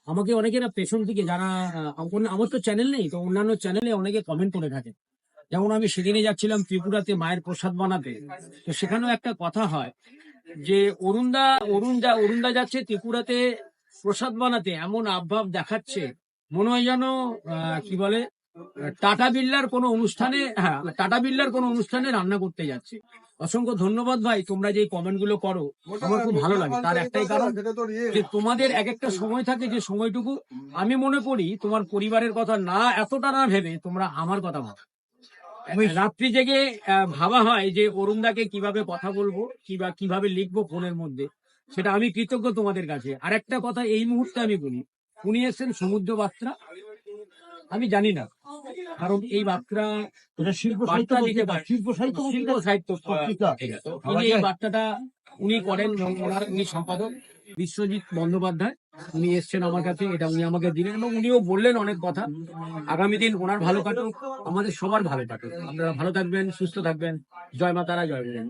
আমাকে অনেকে না পেছন থেকে যারা আমার তো চ্যানেল নেই, তো অন্যান্য চ্যানেলে অনেকে কমেন্ট করে থাকে। যেমন আমি সেদিনে যাচ্ছিলাম ত্রিপুরাতে মায়ের প্রসাদ বানাতে, তো সেখানেও একটা কথা হয় যে অরুণদা যাচ্ছে ত্রিপুরাতে প্রসাদ বানাতে, এমন আবভাব দেখাচ্ছে মনে হয় যেন কি বলে টাটা বিড়লার কোনো অনুষ্ঠানে, হ্যাঁ টাটা বিড়লার কোনো অনুষ্ঠানে রান্না করতে যাচ্ছে। অসংখ্য ধন্যবাদ ভাই, তোমরা যে কমেন্ট গুলো করো আমার খুব ভালো লাগে। তার একটাই কারণ যে তোমাদের এক একটা সময় থাকে, যে সময়টুকু আমি মনে করি তোমার পরিবারের কথা না এতটা না ভেবে তোমরা আমার কথা ভাবো। রাত্রি জেগে ভাবা হয় যে অরুণদাকে কিভাবে কথা বলবো, কিভাবে লিখবো ফোনের মধ্যে। সেটা আমি কৃতজ্ঞ তোমাদের কাছে। আর একটা কথা এই মুহূর্তে আমি বলি, উনি এসেছেন সমুদ্র বার্তা, আমি জানি না, কারণ এই বার্তা বার্তা দিতে পারে শিল্প সাহিত্য পত্রিকা। উনি এই বার্তাটা উনি করেন, এবং উনি সম্পাদক বিশ্বজিৎ বন্দ্যোপাধ্যায়। উনি এসছেন আমার কাছে, এটা উনি আমাকে দিলেন এবং উনিও বললেন অনেক কথা। আগামী দিন ওনার ভালো কাটুক, আমাদের সবার ভালো কাটুক। আপনারা ভালো থাকবেন, সুস্থ থাকবেন। জয় মা তারা, জয় গুরু।